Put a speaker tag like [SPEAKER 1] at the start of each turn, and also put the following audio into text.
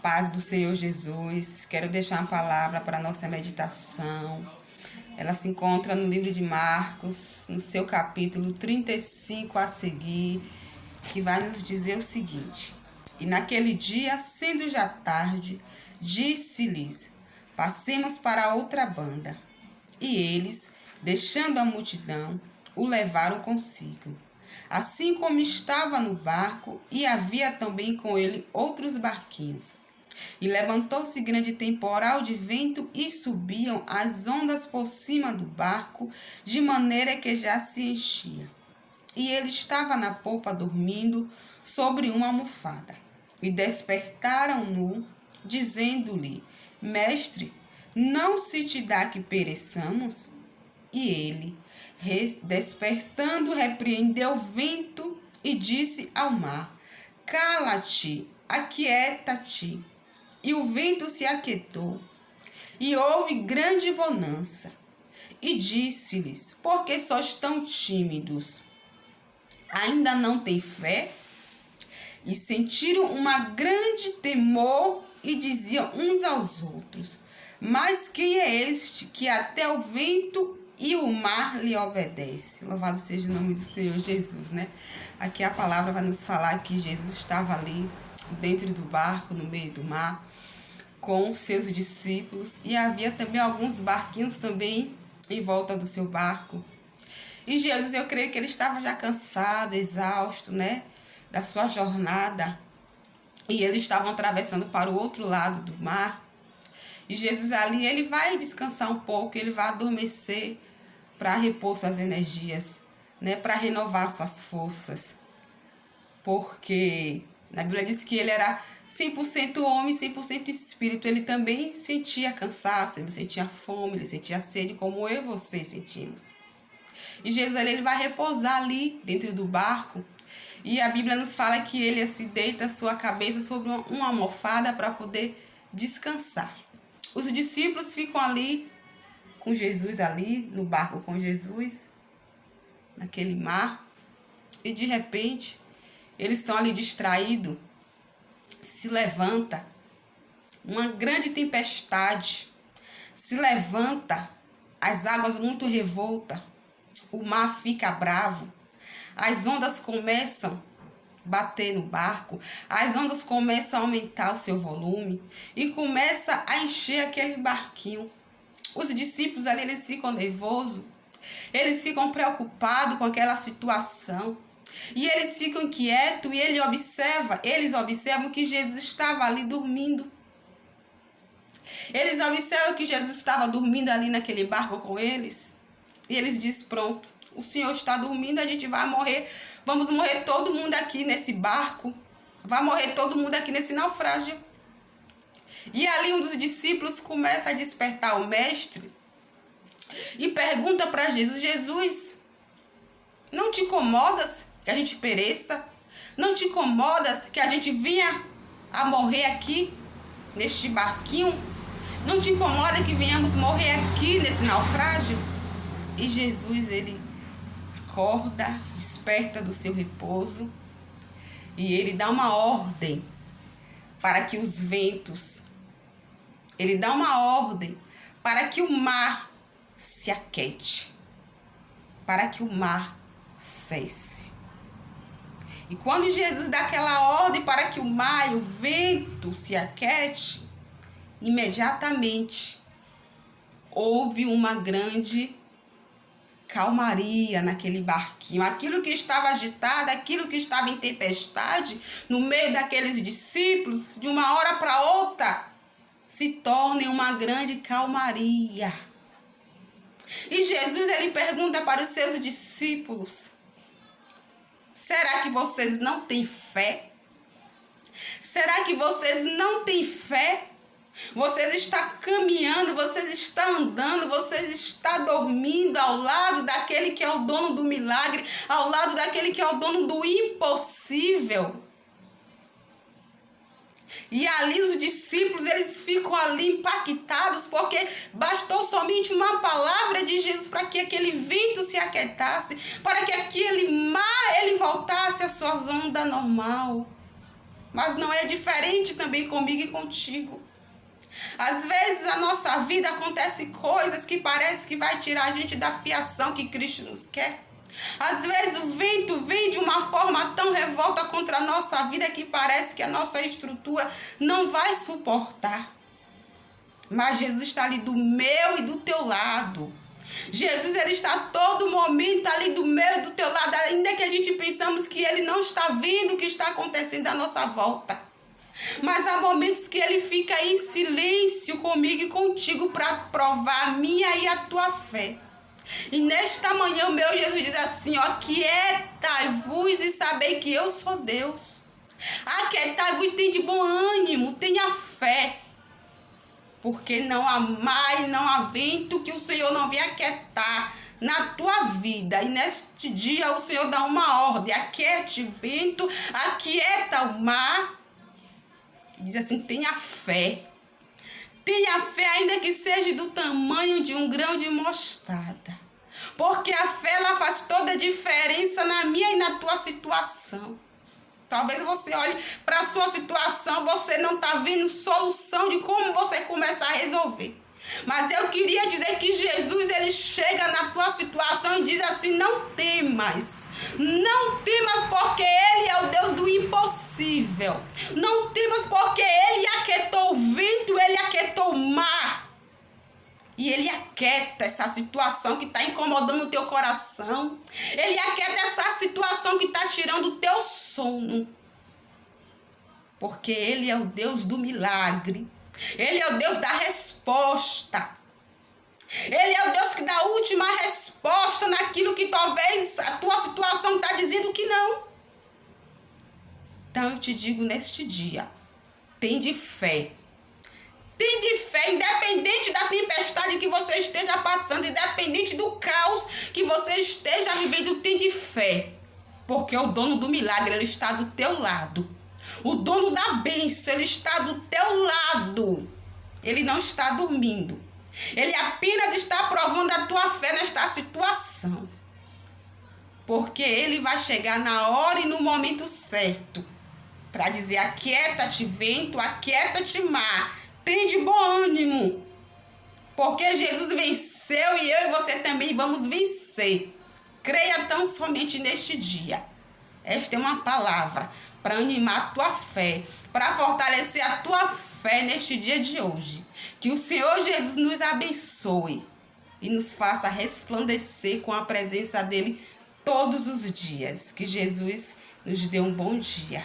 [SPEAKER 1] paz do Senhor Jesus. Quero deixar uma palavra para a nossa meditação. Ela se encontra no livro de Marcos, no seu capítulo 35 a seguir, que vai nos dizer o seguinte: E naquele dia, sendo já tarde, disse-lhes: Passemos para outra banda. E eles, deixando a multidão, o levaram consigo. Assim como estava no barco, e havia também com ele outros barquinhos. E levantou-se grande temporal de vento, e subiam as ondas por cima do barco, de maneira que já se enchia. E ele estava na popa dormindo sobre uma almofada. E despertaram-no, dizendo-lhe: Mestre, não se te dá que pereçamos? E ele, despertando, repreendeu o vento e disse ao mar: Cala-te, aquieta-te. E o vento se aquietou, e houve grande bonança. E disse-lhes: Por que sois tão tímidos? Ainda não têm fé? E sentiram uma grande temor e diziam uns aos outros: Mas quem é este que até o vento e o mar lhe obedece? Louvado seja o nome do Senhor Jesus, né? Aqui a palavra vai nos falar que Jesus estava ali dentro do barco, no meio do mar, com seus discípulos, e havia também alguns barquinhos também em volta do seu barco. E Jesus, eu creio que ele estava já cansado, exausto, né, da sua jornada, e eles estavam atravessando para o outro lado do mar. E Jesus ali, ele vai descansar um pouco, ele vai adormecer para repor suas energias, né, para renovar suas forças. Porque na Bíblia diz que ele era 100% homem, 100% espírito. Ele também sentia cansaço, ele sentia fome, ele sentia sede, como eu e você sentimos. E Jesus ele vai repousar ali dentro do barco. E a Bíblia nos fala que ele se deita a sua cabeça sobre uma almofada para poder descansar. Os discípulos ficam ali com Jesus, ali no barco com Jesus, naquele mar. E de repente, eles estão ali distraídos. Se levanta uma grande tempestade. Se levanta as águas muito revoltas. O mar fica bravo. As ondas começam a bater no barco. As ondas começam a aumentar o seu volume. E começa a encher aquele barquinho. Os discípulos ali, eles ficam nervosos. Eles ficam preocupados com aquela situação. E eles ficam inquietos e eles observam que Jesus estava ali dormindo. Eles observam que Jesus estava dormindo ali naquele barco com eles. E eles dizem: pronto, o Senhor está dormindo, a gente vai morrer. Vamos morrer todo mundo aqui nesse barco. Vai morrer todo mundo aqui nesse naufrágio. E ali um dos discípulos começa a despertar o mestre e pergunta para Jesus: Jesus, não te incomodas que a gente pereça? Não te incomodas que a gente vinha a morrer aqui neste barquinho? Não te incomoda que venhamos morrer aqui nesse naufrágio? E Jesus, ele acorda, desperta do seu repouso e ele dá uma ordem para que os ventos, ele dá uma ordem para que o mar se aquete, para que o mar cesse. E quando Jesus dá aquela ordem para que o mar e o vento se aquete, imediatamente houve uma grande calmaria naquele barquinho. Aquilo que estava agitado, aquilo que estava em tempestade, no meio daqueles discípulos, de uma hora para outra, se torna em uma grande calmaria. E Jesus, ele pergunta para os seus discípulos: será que vocês não têm fé? Será que vocês não têm fé? Vocês estão caminhando, vocês estão andando, vocês estão dormindo ao lado daquele que é o dono do milagre, ao lado daquele que é o dono do impossível. E ali os discípulos, eles ficam ali impactados, porque bastou somente uma palavra de Jesus para que aquele vento se aquietasse, para que aquele mar ele voltasse à sua onda normal. Mas não é diferente também comigo e contigo. Às vezes a nossa vida acontece coisas que parece que vai tirar a gente da fiação que Cristo nos quer. Às vezes o vento vem de uma forma tão revolta contra a nossa vida que parece que a nossa estrutura não vai suportar. Mas Jesus está ali do meu e do teu lado. Jesus, ele está a todo momento ali do meu e do teu lado, ainda que a gente pensamos que ele não está vendo o que está acontecendo à nossa volta. Mas há momentos que ele fica em silêncio comigo e contigo para provar a minha e a tua fé. E nesta manhã o meu Jesus diz assim, ó, aquietai-vos e sabei que eu sou Deus. Aquietai-vos e tem de bom ânimo, tenha fé. Porque não há mar, não há vento que o Senhor não venha aquietar na tua vida. E neste dia o Senhor dá uma ordem, aquiete o vento, aquieta o mar. Diz assim, tenha fé. Tenha fé ainda que seja do tamanho de um grão de mostarda. Porque a fé, ela faz toda a diferença na minha e na tua situação. Talvez você olhe para a sua situação, você não está vendo solução de como você começar a resolver. Mas eu queria dizer que Jesus, ele chega na tua situação e diz assim, não temas. Não temas porque ele é o Deus do impossível. Não temas porque ele aquietou o vento, ele aquietou o mar. E ele aquieta essa situação que está incomodando o teu coração. Ele aquieta essa situação que está tirando o teu sono. Porque ele é o Deus do milagre. Ele é o Deus da resposta. Ele é o Deus que dá a última resposta naquilo que talvez a tua situação está dizendo que não. Então eu te digo neste dia, tem de fé. Tem de fé, independente da tempestade que você esteja passando, independente do caos que você esteja vivendo, tem de fé. Porque o dono do milagre, ele está do teu lado. O dono da bênção, ele está do teu lado. Ele não está dormindo. Ele apenas está provando a tua fé nesta situação. Porque ele vai chegar na hora e no momento certo. Para dizer, aquieta-te vento, aquieta-te mar. Tem de bom ânimo. Porque Jesus venceu e eu e você também vamos vencer. Creia tão somente neste dia. Esta é uma palavra para animar a tua fé. Para fortalecer a tua fé neste dia de hoje. Que o Senhor Jesus nos abençoe e nos faça resplandecer com a presença dele todos os dias. Que Jesus nos dê um bom dia.